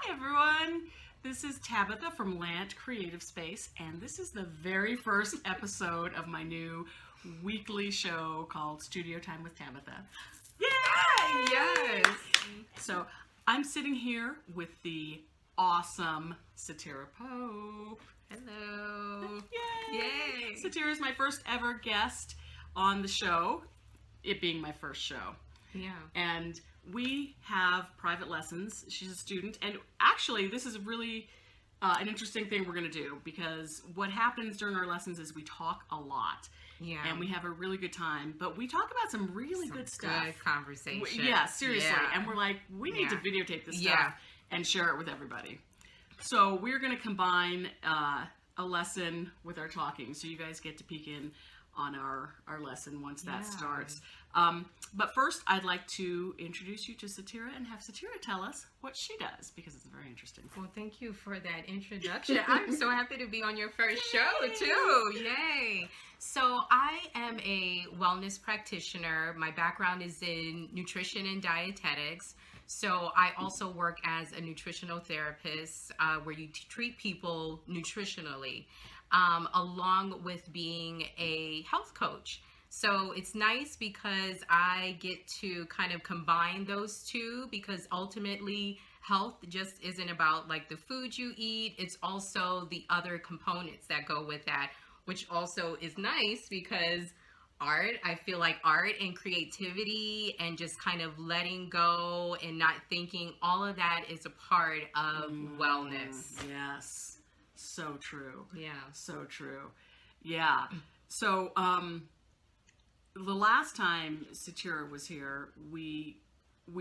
Hi everyone, this is Tabetha from Lant Creative Space, and this is the very first episode of my new weekly show called Studio Time with Tabetha. Yay! Yes! So I'm sitting here with the awesome Sitira Pope. Hello! Yay! Yay! Sitira is my first ever guest on the show, it being my first show. Yeah. And we have private lessons. She's a student, and actually this is really an interesting thing we're going to do, because what happens during our lessons is we talk a lot. Yeah. And we have a really good time, but we talk about some really good stuff. Good conversation. Yeah, seriously. Yeah. And we're like, we need to videotape this stuff Yeah. and share it with everybody. So we're going to combine a lesson with our talking, so you guys get to peek in on our lesson once that starts. But first, I'd like to introduce you to Sitira and have Sitira tell us what she does, because it's very interesting. Well, thank you for that introduction. I'm so happy to be on your first show, too. Yay! So I am a wellness practitioner. My background is in nutrition and dietetics. So I also work as a nutritional therapist where you treat people nutritionally, along with being a health coach. So it's nice because I get to kind of combine those two, because ultimately health just isn't about like the food you eat. It's also the other components that go with that, which also is nice because I feel like art and creativity and just kind of letting go and not thinking, all of that is a part of wellness. Yes. So true. Yeah. So true. Yeah. So, the last time Sitira was here, we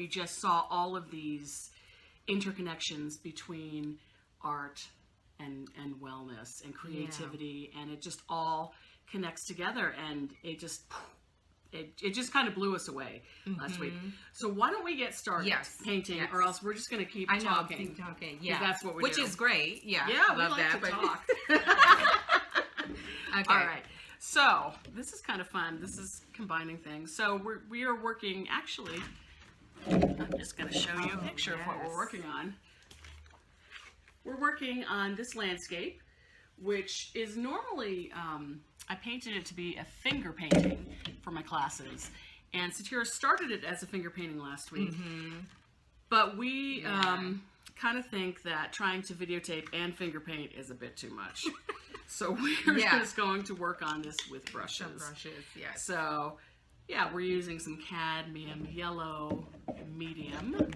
just saw all of these interconnections between art and wellness and creativity, and it just all connects together, and it just kind of blew us away last week. So why don't we get started painting, or else we're just going to keep talking. Keep talking. Yeah, that's what we Which do. is great. Yeah, Yeah, I love we like that. to talk. Okay. All right. So this is kind of fun. This is combining things. So we are working. Actually, I'm just going to show you a picture of what we're working on. We're working on this landscape, which is normally I painted it to be a finger painting for my classes, and Sitira started it as a finger painting last week. But we kind of think that trying to videotape and finger paint is a bit too much. So we're just going to work on this with brushes. Some brushes, yes. So, yeah, we're using some cadmium yellow medium.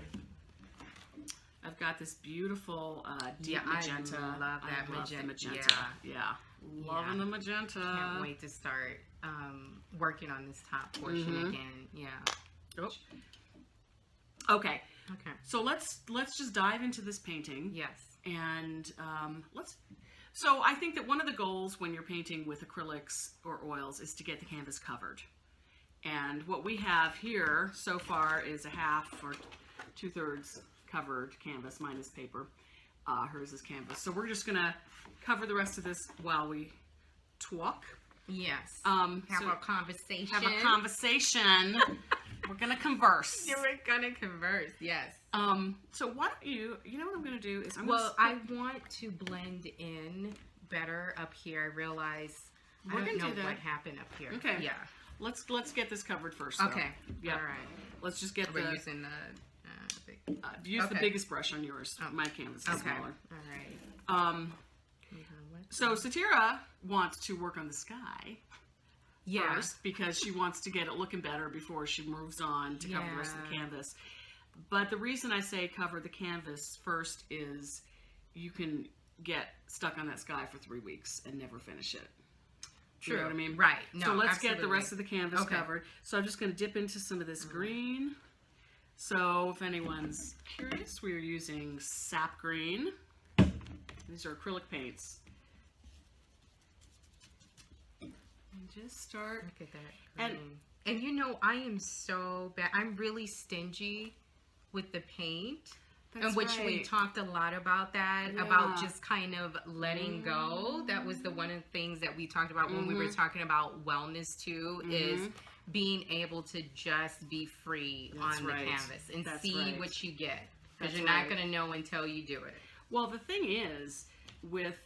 I've got this beautiful deep magenta. I love that magenta. Yeah. Loving the magenta. Can't wait to start working on this top portion again. Yeah. Oh. Okay. Okay. So let's just dive into this painting. Yes. And So I think that one of the goals when you're painting with acrylics or oils is to get the canvas covered. And what we have here so far is a half or 2/3 covered canvas. Mine is paper. Hers is canvas. So we're just going to cover the rest of this while we talk. Yes. Have a conversation. Have a conversation. We're going to converse. Yeah, we're going to converse, yes. So why don't you know what I'm going to do is I want to blend in better up here. I realize I don't know what happened up here. Okay. Yeah. Let's get this covered first. Okay. Yeah. All right. Let's just get We're using the big... use the biggest brush on yours. My canvas is smaller. All right. So Sitira wants to work on the sky first, because she wants to get it looking better before she moves on to cover the rest of the canvas. But the reason I say cover the canvas first is you can get stuck on that sky for 3 weeks and never finish it. True. You know what I mean? Right. No, so let's get the rest of the canvas covered. So I'm just going to dip into some of this green. So if anyone's curious, we are using sap green. These are acrylic paints. And just start. Look at that green. And you know, I am so bad. I'm really stingy with the paint. Which we talked a lot about that, about just kind of letting go. That was one of the things that we talked about when we were talking about wellness too, is being able to just be free on the canvas and see what you get. because you're not going to know until you do it. Well, the thing is, with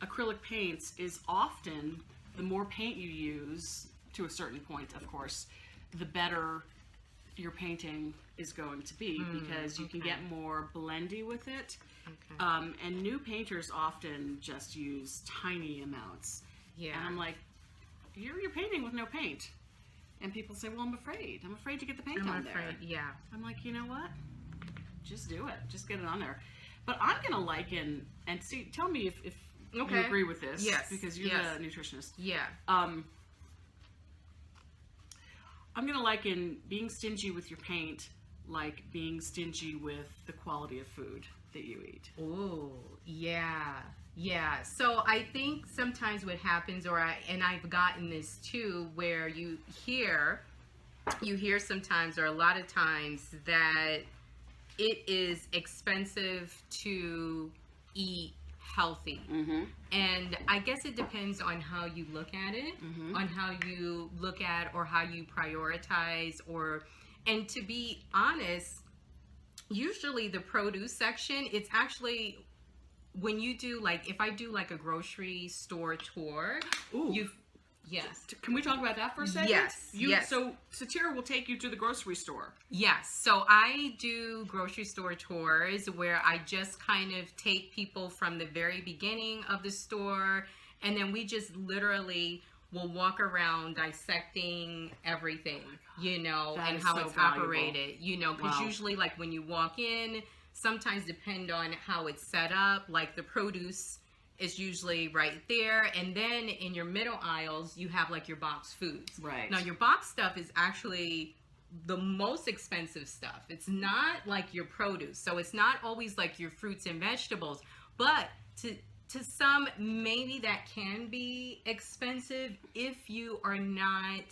acrylic paints is often the more paint you use, to a certain point, of course, the better your painting is going to be, because you can get more blendy with it. Okay. And new painters often just use tiny amounts. Yeah. And I'm like, you're painting with no paint. And people say, well, I'm afraid to get the paint on there. Yeah. I'm like, you know what? Just do it. Just get it on there. But I'm going to liken, and see, tell me if you agree with this. Yes. Because you're the nutritionist. Yeah. I'm going to liken being stingy with your paint like being stingy with the quality of food that you eat. Oh, yeah. Yeah. So I think sometimes what happens, and I've gotten this too, where you hear sometimes, or a lot of times, that it is expensive to eat healthy. And I guess it depends on how you look at it, on how you look at or how you prioritize, and to be honest, usually the produce section, it's actually, when you do, like, if I do like a grocery store tour, yes. Can we talk about that for a second? Yes. Yes. So Sitira will take you to the grocery store. Yes. So I do grocery store tours where I just kind of take people from the very beginning of the store, and then we just literally will walk around dissecting everything, and how it's operated, because usually, like, when you walk in, sometimes depend on how it's set up, like the produce is usually right there, and then in your middle aisles you have like your box foods. Right. Now your box stuff is actually the most expensive stuff. It's not like your produce, so it's not always like your fruits and vegetables, but to some, maybe that can be expensive if you are not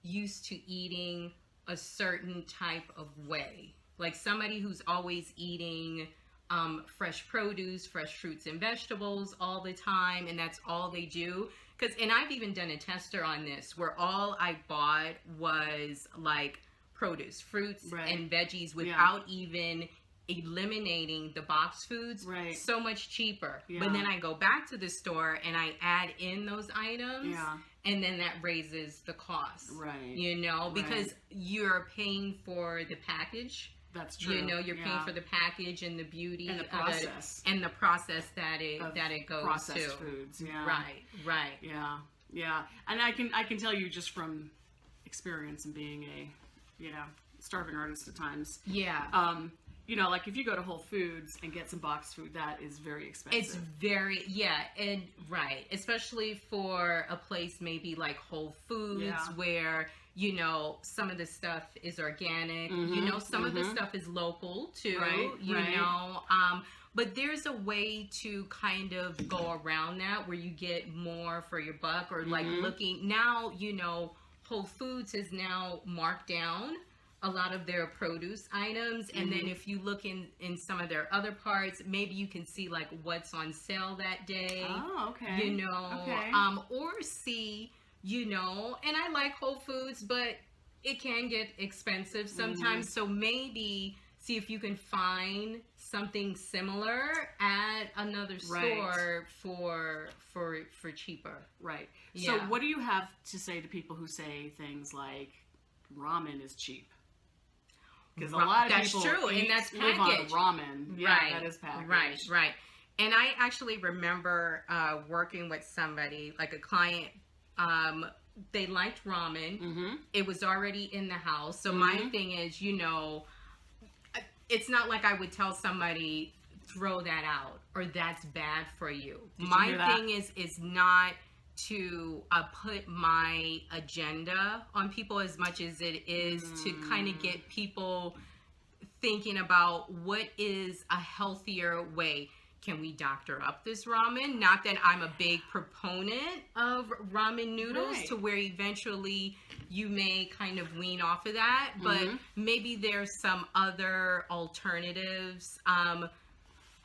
used to eating a certain type of way, like somebody who's always eating fresh produce, fresh fruits and vegetables all the time, and that's all they do. And I've even done a tester on this where all I bought was like produce, fruits and veggies, without even eliminating the box foods. So much cheaper. But then I go back to the store and I add in those items, and then that raises the cost. Because you're paying for the package. That's true. You're paying for the package and the beauty and the process and the process that it goes processed to. Foods. Right. Yeah. And I can tell you just from experience and being a starving artist at times. Like if you go to Whole Foods and get some boxed food, that is very expensive. It's very, especially for a place maybe like Whole Foods where, some of the stuff is organic, some of the stuff is local too, but there's a way to kind of go around that where you get more for your buck, or like looking now, Whole Foods has now marked down a lot of their produce items, and then if you look in some of their other parts, maybe you can see like what's on sale that day. Or see, and I like Whole Foods, but it can get expensive sometimes. So maybe see if you can find something similar at another store for cheaper. Right. So what do you have to say to people who say things like ramen is cheap? Because a lot of people true, and that's live on ramen. That is packaged. Right. And I actually remember working with somebody, like a client. They liked ramen. It was already in the house. So my thing is, it's not like I would tell somebody, throw that out, or that's bad for you. My thing is not to put my agenda on people as much as it is to kind of get people thinking about what is a healthier way. Can we doctor up this ramen? Not that I'm a big proponent of ramen noodles to where eventually you may kind of wean off of that, but maybe there's some other alternatives.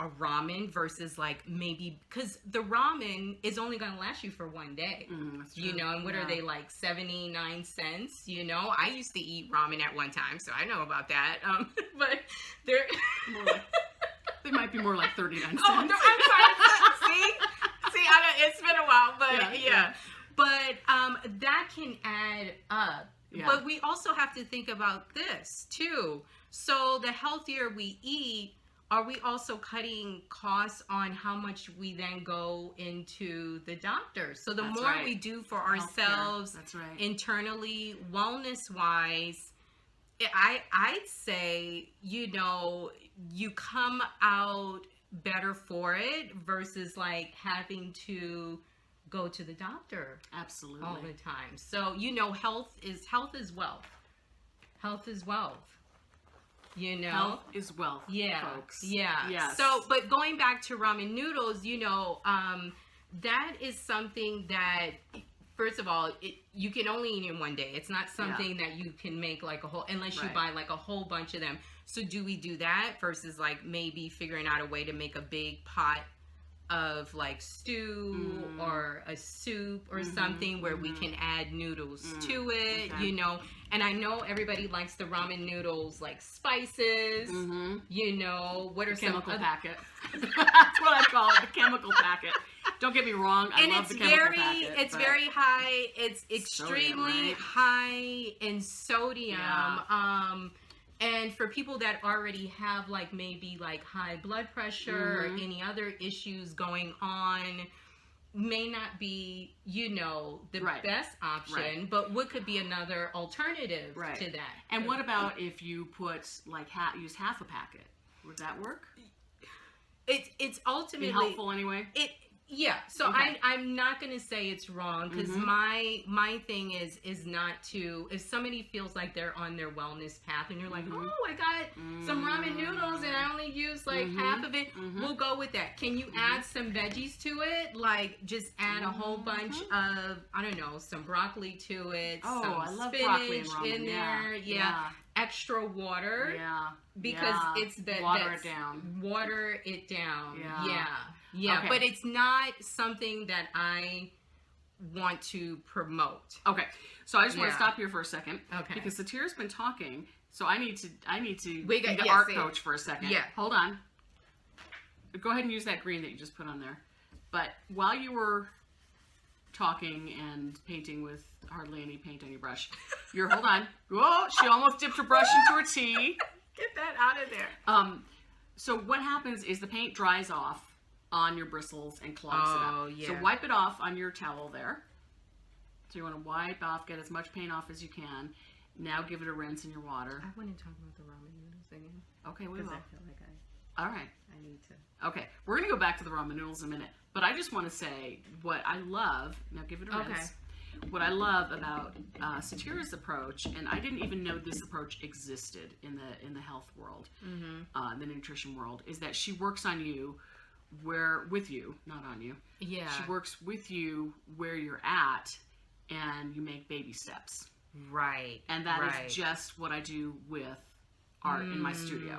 a ramen versus like maybe, because the ramen is only going to last you for one day, That's you true. know, and what are they, like 79 cents, you know? I used to eat ramen at one time, so I know about that. But they're More like, they might be more like 39 cents. oh no, I'm sorry. See, it's been a while, but yeah. But that can add up. Yeah. But we also have to think about this too. So the healthier we eat, are we also cutting costs on how much we then go into the doctor? So the That's more right. we do for Healthcare. ourselves That's right. internally, wellness wise, I'd say, you know, you come out better for it versus like having to go to the doctor Absolutely. all the time. So, you know, health is wealth. Health is wealth. You know, Health is wealth, folks. Yeah. Yes. So, but going back to ramen noodles, you know, that is something that, first of all, you can only eat in one day. It's not something that you can make like a whole, unless you buy like a whole bunch of them. So do we do that versus like maybe figuring out a way to make a big pot of like stew or a soup or something where we can add noodles to it, you know? And I know everybody likes the ramen noodles, like spices, you know, what are some chemical other... packet. That's what I call it, the chemical packet. Don't get me wrong, I love the chemical packet. It's very high, it's extremely sodium, right? high in sodium. Yeah. And for people that already have like maybe like high blood pressure or any other issues going on, may not be, you know, the best option, but what could be another alternative to that? And what about if you put like use half a packet? Would that work? It's ultimately Be helpful anyway. Yeah, so I'm not going to say it's wrong, because my thing is not to, if somebody feels like they're on their wellness path and you're like, oh, I got some ramen noodles and I only use like half of it, we'll go with that. Can you add some veggies to it? Like just add a whole bunch of, I don't know, some broccoli to it, some I love spinach broccoli and ramen. in there, extra water, because it's that water it down. Water it down, Okay. But it's not something that I want to promote. Okay, so I just want to stop here for a second, okay, because Sitira's been talking, so I need to be the art coach for a second. Yeah, hold on. Go ahead and use that green that you just put on there. But while you were talking and painting with hardly any paint on your brush, hold on. Whoa, she almost dipped her brush into her tea. Get that out of there. So what happens is the paint dries off on your bristles and clogs it up. Yeah. So wipe it off on your towel there. So you want to wipe off, get as much paint off as you can. Now give it a rinse in your water. I want to talk about the ramen noodles again. Okay, we will. I feel like all right. I need to. Okay, we're going to go back to the ramen noodles in a minute. But I just want to say what I love. Now give it a rinse. What I love about Sitira's approach, and I didn't even know this approach existed in the health world, the nutrition world, is that she works on you with you, not on you. Yeah. She works with you where you're at, and you make baby steps. Right. And that is just what I do with art in my studio.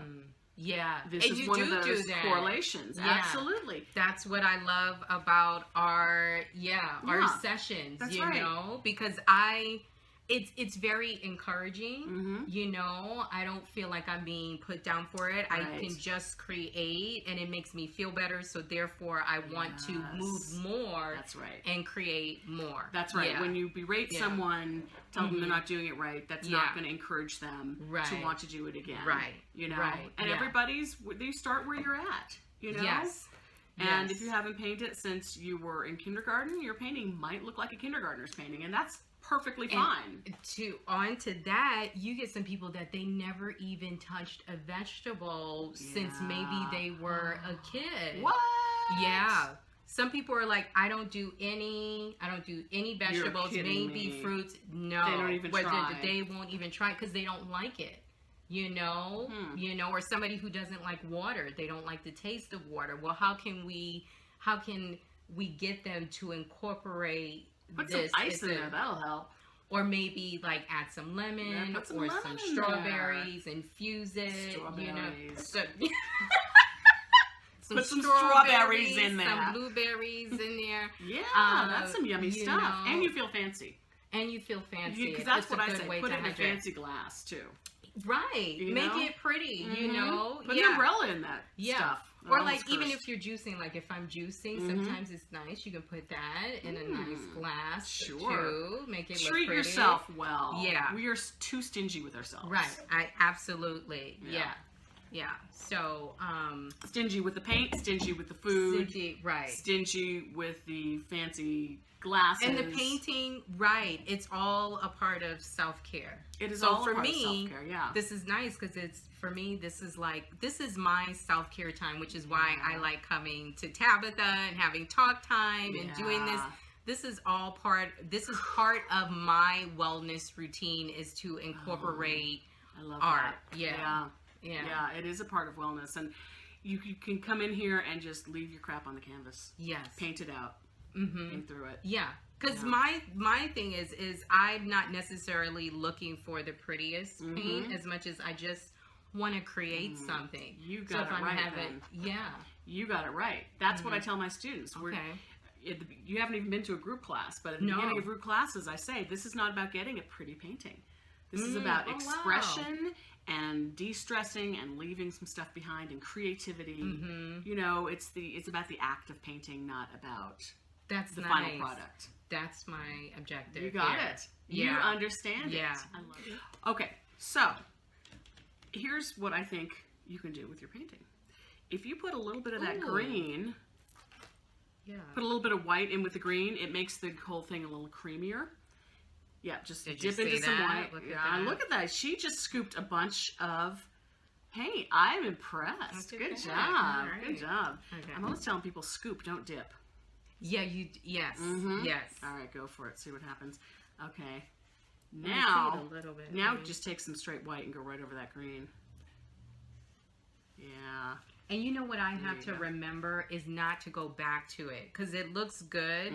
Yeah. This is one of those correlations. Yeah. Absolutely. That's what I love about our sessions, That's you right. know, because it's very encouraging, you know. I don't feel like I'm being put down for it. Right. I can just create, and it makes me feel better, so therefore I want to move more. That's right. And create more. That's right. Yeah. When you berate someone, tell them they're not doing it right, that's not going to encourage them to want to do it again. Right. You know? Right. And they start where you're at, you know? Yes. And if you haven't painted since you were in kindergarten, your painting might look like a kindergartner's painting, and that's perfectly fine. On to that, you get some people that they never even touched a vegetable since maybe they were a kid. What? Yeah. Some people are like, I don't do any vegetables, maybe fruits. No. They don't even try. They won't even try because they don't like it. You know, or somebody who doesn't like water, they don't like the taste of water. Well, how can we get them to incorporate Put some ice in there, that'll help. Or maybe like add some lemon or some strawberries, infuse it. Strawberries. You know. Put some strawberries in there. Some blueberries in there. Yeah, that's some yummy stuff. know. And you feel fancy. And you feel fancy. Because that's It's what a I good say. way Put to it in a hydrate. fancy glass, too. Right. You Make know? it pretty, you know? Put an umbrella in that stuff. Or I'm like almost even cursed. if you're juicing, like if I'm juicing, sometimes it's nice. You can put that in a nice glass too. Make it look Treat pretty. yourself well. Yeah. We are too stingy with ourselves. Right. I absolutely. Yeah. Yeah. So, Stingy with the paint, stingy with the food, right. stingy with the fancy glasses. And the painting, right. It's all a part of self-care. It is so all for a part me, of self-care, yeah. This is nice because for me, this is my self-care time, which is why I like coming to Tabetha and having talk time and doing this. This is part of my wellness routine is to incorporate I love art. that. Yeah. It is a part of wellness. And you can come in here and just leave your crap on the canvas. Yes. Paint it out. Paint through it. Yeah. Because my thing is I'm not necessarily looking for the prettiest paint as much as I just want to create something. You got it right then. Yeah. You got it right. That's what I tell my students. You haven't even been to a group class, but at the beginning of group classes, I say, this is not about getting a pretty painting. This is about expression and de-stressing and leaving some stuff behind and creativity. You know, it's about the act of painting, not about the final product. That's my objective. You got it. You understand it. I love it. Okay, so here's what I think you can do with your painting. If you put a little bit of that green, put a little bit of white in with the green, it makes the whole thing a little creamier. Yeah, just dip into some white. Look at that. She just scooped a bunch of paint. I'm impressed. Good job. Right. Good job. Okay. I'm always telling people scoop, don't dip. Yeah, yes. All right, go for it. See what happens. Okay. Now, a little bit. Just take some straight white and go right over that green. Yeah. And you know what I have to remember is not to go back to it because it looks good.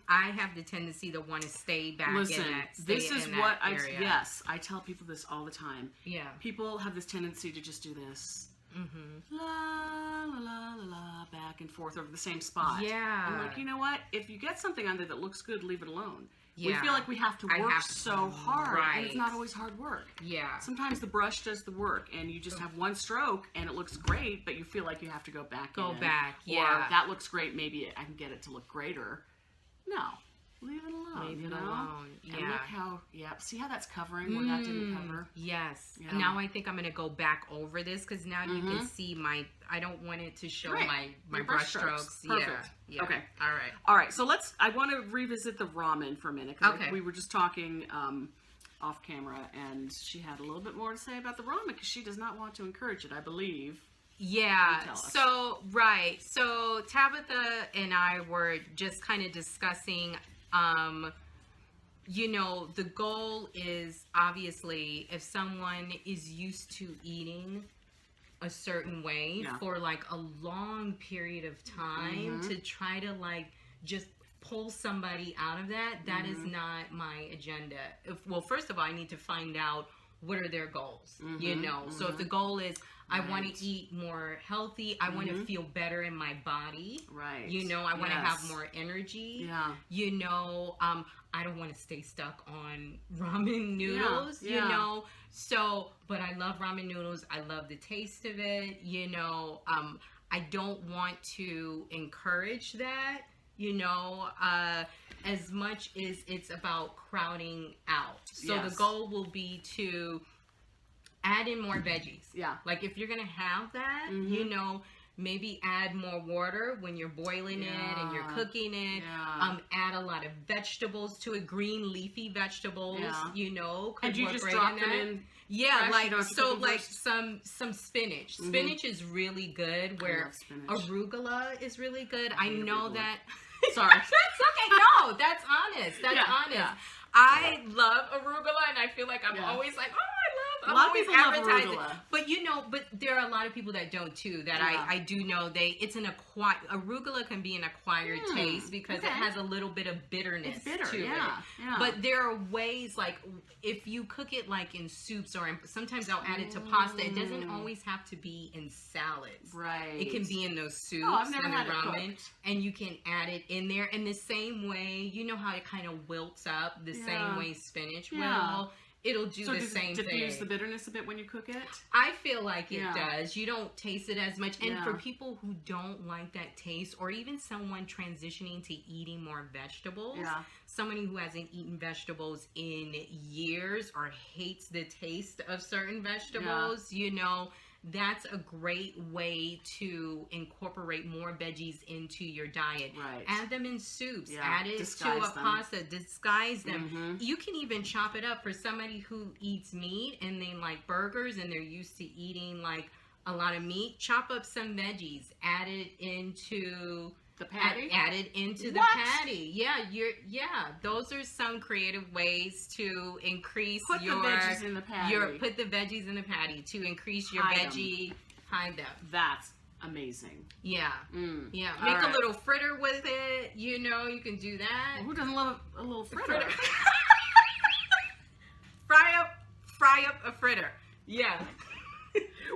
I have the tendency to want to stay back in that. This is what I tell people this all the time. Yeah. People have this tendency to just do this. La la la la la, back and forth over the same spot. Yeah. I'm like, you know what? If you get something on there that looks good, leave it alone. Yeah. We feel like we have to work so hard, and it's not always hard work. Yeah. Sometimes the brush does the work, and you just have one stroke, and it looks great, but you feel like you have to go back. Or that looks great. Maybe I can get it to look greater. No. Leave it alone. Leave it alone. Yeah. And look how, see how that's covering where that didn't cover? Yes. Yeah. Now I think I'm going to go back over this because now you can see I don't want it to show my brush strokes. Perfect. Yeah. Okay. All So right. I want to revisit the ramen for a minute. Okay. We were just talking off camera and she had a little bit more to say about the ramen because she does not want to encourage it, I believe. Yeah. So Tabetha and I were just kind of discussing, you know, the goal is obviously if someone is used to eating a certain way for like a long period of time to try to like just pull somebody out of that is not my agenda. Well, first of all, I need to find out what are their goals, you know? So if the goal is I want to eat more healthy, I want to feel better in my body, you know, I want to have more energy, you know, I don't want to stay stuck on ramen noodles, you know? So, but I love ramen noodles. I love the taste of it, you know? I don't want to encourage that, you know, as much as it's about crowding out. So the goal will be to add in more veggies. Yeah. Like if you're going to have that, you know, maybe add more water when you're boiling it and you're cooking it. Add a lot of vegetables to it, green leafy vegetables, you know. And you just drop them in? Yeah, like so like some spinach. Spinach is really good where arugula is really good. I know that. Sorry. That's okay. No, that's honest. That's honest. Yeah. I love arugula and I feel like I'm always like, oh, I love A lot of people love arugula. But but there are a lot of people that don't too. That I do know it's an arugula can be an acquired taste because it has a little bit of bitterness to it. Yeah. But there are ways, like if you cook it like in soups or sometimes I'll add it to pasta. It doesn't always have to be in salads. Right. It can be in those soups I've never and had the it ramen, cooked. and you can add it in there in the same way. You know how it kind of wilts up the same way spinach will. It'll do the same thing. Diffuse the bitterness a bit when you cook it? I feel like it does. You don't taste it as much. And for people who don't like that taste, or even someone transitioning to eating more vegetables, somebody who hasn't eaten vegetables in years or hates the taste of certain vegetables, that's a great way to incorporate more veggies into your diet. Right. Add them in soups. Add it to a pasta. Disguise them. You can even chop it up for somebody who eats meat and they like burgers and they're used to eating like a lot of meat. Chop up some veggies. Add it into the patty. Add it into the patty. Those are some creative ways to increase the veggies in the patty. Put the veggies in the patty to increase your veggie. Hide them. That's amazing. Yeah. Make a little fritter with it. You can do that. Well, who doesn't love a little fritter? Fry up a fritter. Yeah.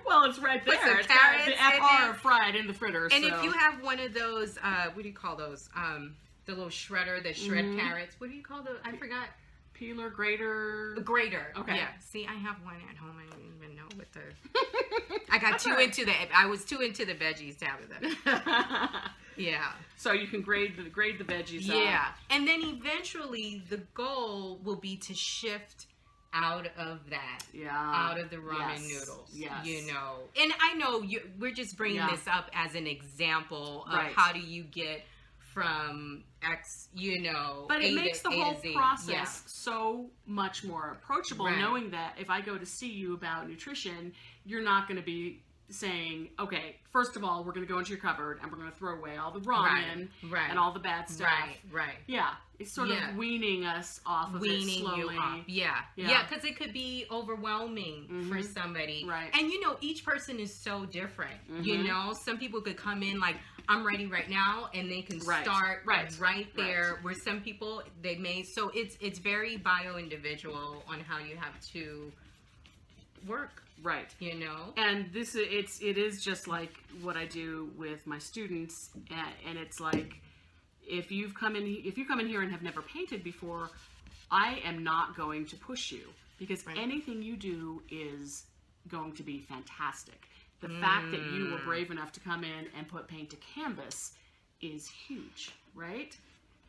Well, it's right there. Put some it's got the carrots FR fried in the fritter. And if you have one of those, what do you call those? The little shredder that shred carrots. What do you call those? I forgot. Peeler, grater. Grater. Okay. Yeah. See, I have one at home. I don't even know what the. I was too into the veggies, Tabetha. Yeah. So you can grade the veggies. Yeah. And then eventually the goal will be to shift out of that, out of the ramen noodles, and I know we're just bringing this up as an example of how do you get from X, but it makes the whole process so much more approachable, knowing that if I go to see you about nutrition, you're not going to be saying, okay, first of all, we're going to go into your cupboard and we're going to throw away all the ramen and all the bad stuff. Right. Yeah. It's sort of weaning us off of it slowly. You off. Yeah, because it could be overwhelming for somebody. Right. And each person is so different. Some people could come in like, I'm ready right now, and they can start right there. Where some people, they may, so it's very bio-individual on how you have to work. Right. And it is just like what I do with my students, and it's like, if you come in here and have never painted before, I am not going to push you, because anything you do is going to be fantastic. The fact that you were brave enough to come in and put paint to canvas is huge, right?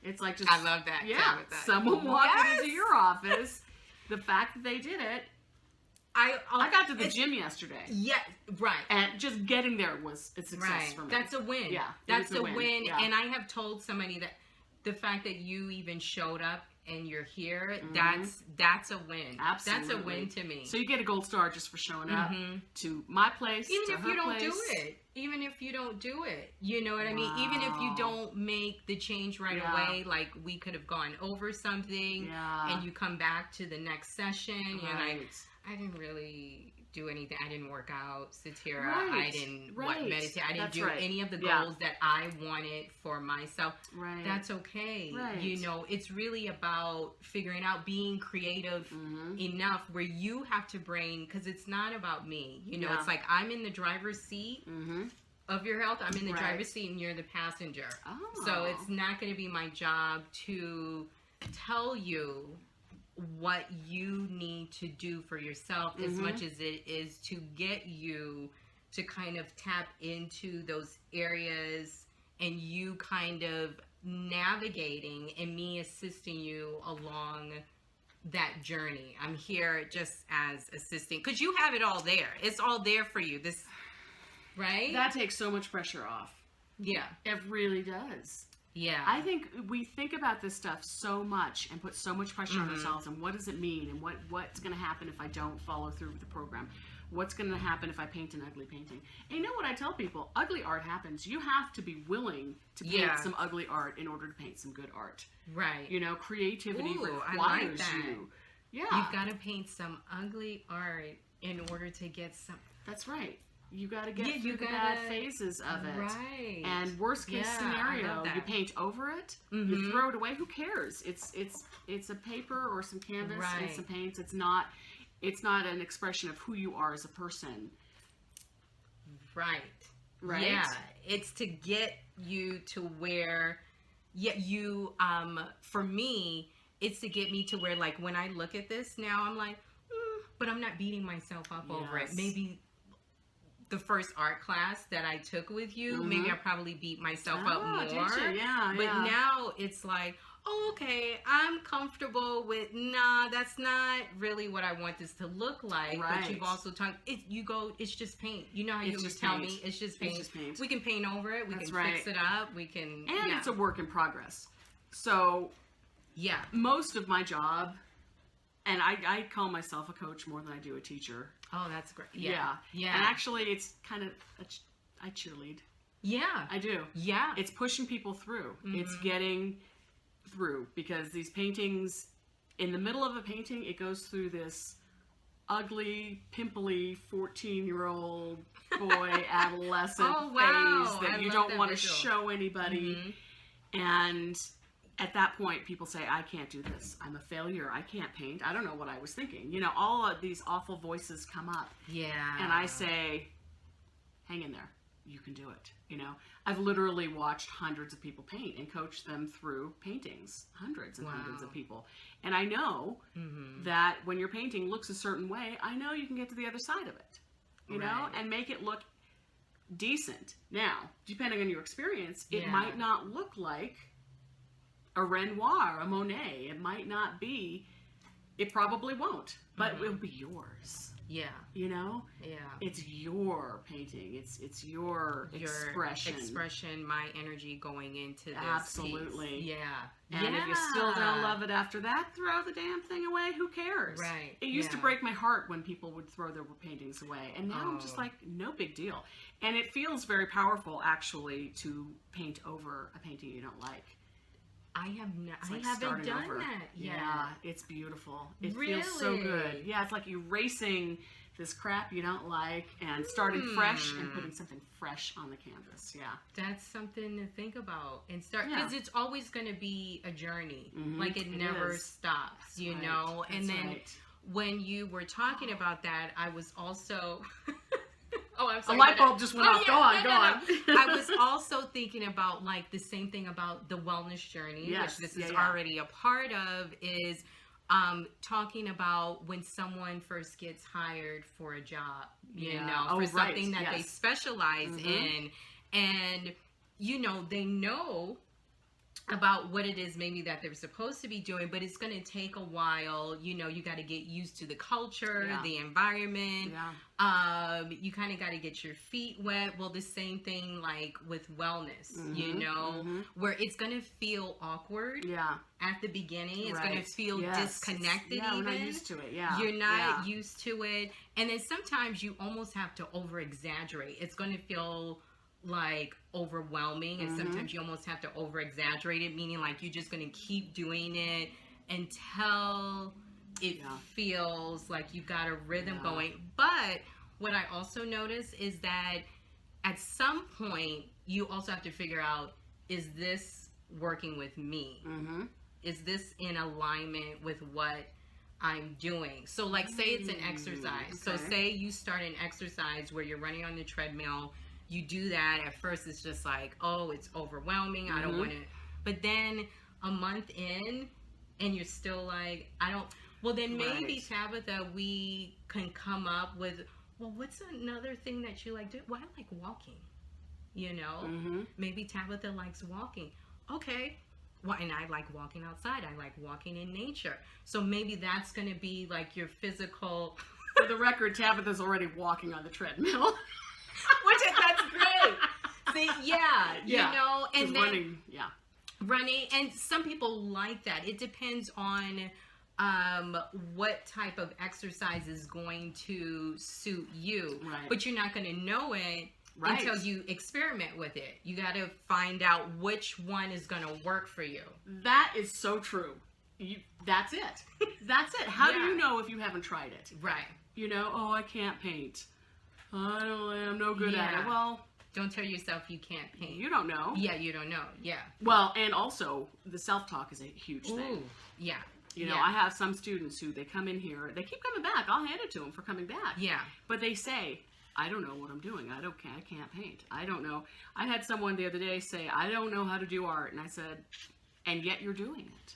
It's like just, I love that. Yeah, someone walked into your office. The fact that they did it. I got to the gym yesterday. Yeah, right. And just getting there was a success for me. That's a win. Yeah, that's a win. Yeah. And I have told somebody that the fact that you even showed up and you're here, that's a win. Absolutely. That's a win to me. So you get a gold star just for showing up to my place, even to if you don't place. do it. Even if you don't do it. You know what I mean? Even if you don't make the change right away, like we could have gone over something and you come back to the next session, you're like, I didn't really do anything. I didn't work out, Sitira. I didn't meditate. I didn't do any of the goals that I wanted for myself. Right. That's okay. Right. It's really about figuring out, being creative enough where you have to bring, because it's not about me. It's like I'm in the driver's seat of your health. I'm in the driver's seat and you're the passenger. Oh. So it's not going to be my job to tell you what you need to do for yourself as much as it is to get you to kind of tap into those areas and you kind of navigating and me assisting you along that journey. I'm here just as assisting, because you have it all there. It's all there for you. Right? That takes so much pressure off. Yeah. It really does. Yeah. I think we think about this stuff so much and put so much pressure on ourselves, and what does it mean, and what's going to happen if I don't follow through with the program? What's going to happen if I paint an ugly painting? And you know what I tell people? Ugly art happens. You have to be willing to paint some ugly art in order to paint some good art. Right. Creativity requires Yeah. You've got to paint some ugly art in order to get some. That's right. You got to get Yeah, through you the gotta- bad phases of it. Right. And worst case Yeah, I scenario, love that. you paint over it, Mhm. you throw it away. Who cares? It's a paper or some canvas and Right. some paints. It's not an expression of who you are as a person. Right. Right? Yeah. It's to get you to where, you, for me, it's to get me to where, like, when I look at this now, I'm like, but I'm not beating myself up over it. Yes. Maybe the first art class that I took with you, Mhm. maybe I probably beat myself up Oh, more. did you? Yeah, But yeah. now it's like, oh, okay, I'm comfortable with, nah, that's not really what I want this to look like. But Right. you've also talked, it's just paint. You know how you It's always just tell paint. me, it's just It's paint. just paint. We can paint over it. We That's can fix right. it up. We can, And yeah. it's a work in progress. So Yeah. most of my job, and I call myself a coach more than I do a teacher. Oh, that's great. Yeah. Yeah. And actually, it's kind of, I cheerlead. Yeah. I do. Yeah. It's pushing people through. Mhm. It's getting through, because these paintings, in the middle of a painting, it goes through this ugly, pimply 14-year-old boy adolescent Oh, wow. phase that I you love don't that want to visual. show anybody. Mhm. And at that point, people say, I can't do this. I'm a failure. I can't paint. I don't know what I was thinking. You know, all of these awful voices come up. Yeah. And I say, hang in there. You can do it. You know, I've literally watched hundreds of people paint and coached them through paintings. Hundreds and hundreds Wow. of people. And I know Mhm. that when your painting looks a certain way, I know you can get to the other side of it. You know, Right. and make it look decent. Now, depending on your experience, it Yeah. might not look like a Renoir, a Monet. It might not be. It probably won't, but Mhm. it will be yours. Yeah. You know, Yeah. it's your painting. It's your expression. My energy going into this Absolutely. piece. Yeah. And if you still don't love it after that, throw the damn thing away. Who cares? Right. It used to Yeah. break my heart when people would throw their paintings away. And now I'm just Oh. like, no big deal. And it feels very powerful, actually, to paint over a painting you don't like. I haven't Starting done over. that yet. Yeah, it's beautiful. It feels so good. Really? Yeah, it's like erasing this crap you don't like and starting fresh and putting something fresh on the canvas. Yeah. That's something to think about and start, Yeah. because it's always going to be a journey. Mhm. Like it never is. stops, you Right. know. And That's then right. when you were talking about that, I was also oh, I'm A sorry. light bulb just went off. yeah, Go on, no, go no, on. no. I was also thinking about like the same thing about the wellness journey, Yes, which this yeah, is yeah. already a part of, is talking about when someone first gets hired for a job, you Yeah. know, Oh, for right, something that they yes. specialize Mhm. in. And, you know, they know about what it is maybe that they're supposed to be doing, but it's going to take a while. You know, you got to get used to the culture, Yeah. the environment. Yeah. You kind of got to get your feet wet. Well, the same thing like with wellness, you Mhm, know, mhm. where it's going to feel awkward Yeah. at the beginning. It's going Right. to feel Yes. disconnected. Yeah, even. we're not used to it. Yeah. You're not Yeah. used to it. And then sometimes you almost have to over exaggerate. It's going to feel like overwhelming, and Mhm. sometimes you almost have to over exaggerate it, meaning like you're just going to keep doing it until it Yeah. feels like you got a rhythm Yeah. going. But what I also notice is that at some point you also have to figure out, is this working with me? Mm-hmm. Is this in alignment with what I'm doing? So like say it's an exercise. So okay. say you start an exercise where you're running on the treadmill. You do that. At first it's just like, oh, it's overwhelming. I don't Mhm. want to. But then a month in and you're still like, I don't. Well, then maybe Right. Tabetha, we can come up with, well, what's another thing that you like doing? Well, I like walking, you know? Mm-hmm. Maybe Tabetha likes walking. Okay. Well, and I like walking outside. I like walking in nature. So maybe that's going to be like your physical. For the record, Tabitha's already walking on the treadmill. That's great. See, yeah, Yeah. you know, and She's then running. and some people like that. It depends on what type of exercise is going to suit you. Right. But you're not going to know it Right. until you experiment with it. You got to find out which one is going to work for you. That is so true. That's it. That's it. How do Yeah. you know if you haven't tried it? Right. You know, oh, I can't paint. I'm no good at it. Yeah. Well, Don't tell yourself you can't paint. you don't know. Yeah, you don't know. Yeah. Well, and also the self-talk is a huge thing. Ooh. Yeah. You know, Yeah. I have some students who they come in here, they keep coming back. I'll hand it to them for coming back. Yeah. But they say, I don't know what I'm doing. I can't paint. I don't know. I had someone the other day say, I don't know how to do art. And I said, and yet you're doing it.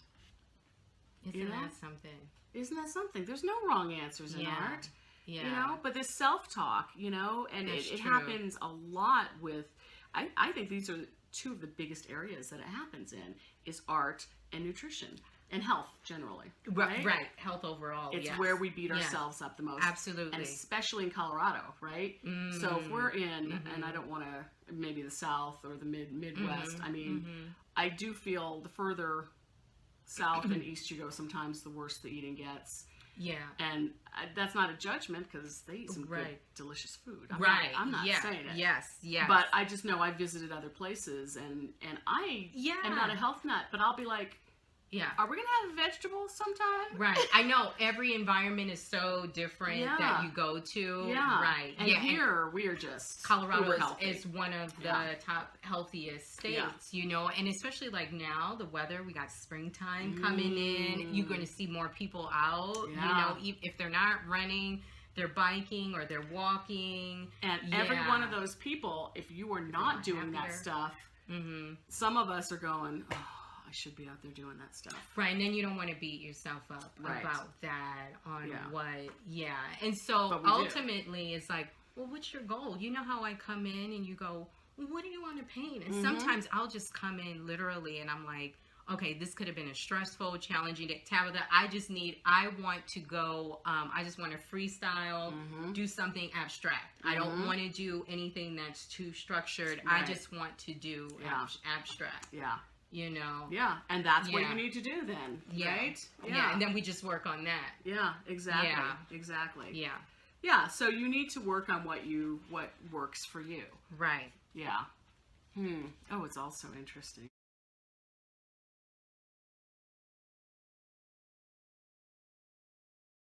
Isn't You know? that something? Isn't that something? There's no wrong answers in Yeah. art. Yeah. You know, but this self-talk, you know, and That's it true. happens a lot with, I think these are two of the biggest areas that it happens in, is art and nutrition and health generally. Right? Right. Health overall. It's yes. where we beat Yes. ourselves up the most. Absolutely. And especially in Colorado, right? So if we're in, and I don't want to, maybe the South or the Midwest, I mean, I do feel the further south and east you go, sometimes the worse the eating gets. Yeah. And that's not a judgment because they eat some good, Right. delicious food. Right. I'm not yeah. saying it. Yes. Yes. But I just know I visited other places and I Yeah. am not a health nut, but I'll be like, yeah. are we going to have vegetables sometime? Right. I know every environment is so different Yeah. that you go to. Yeah. Right. And yeah. here we are just Colorado uber healthy. is one of the Yeah. top healthiest states, Yeah. you know, and especially like now, the weather, we got springtime coming in. You're going to see more people out, Yeah. you know, if they're not running, they're biking or they're walking. And every one of those people, if you are not doing that happier. stuff, some of us are going, oh, I should be out there doing that stuff. Right, and then you don't want to beat yourself up Right. about that on Yeah. and so But we do. ultimately it's like, well, what's your goal? You know how I come in and you go, well, what do you want to paint? And sometimes I'll just come in literally and I'm like, okay, this could have been a stressful, challenging day. Tabetha, I want to go, I just want to freestyle, do something abstract. I don't want to do anything that's too structured. I Right. just want to do Yeah. abstract, Yeah. you know? Yeah. And that's what Yeah. you need to do then. Yeah. Right? Yeah, and then we just work on that. Yeah, exactly. Yeah. Exactly. Yeah, Yeah, so you need to work on what works for you. right. Yeah. Oh, it's all so interesting.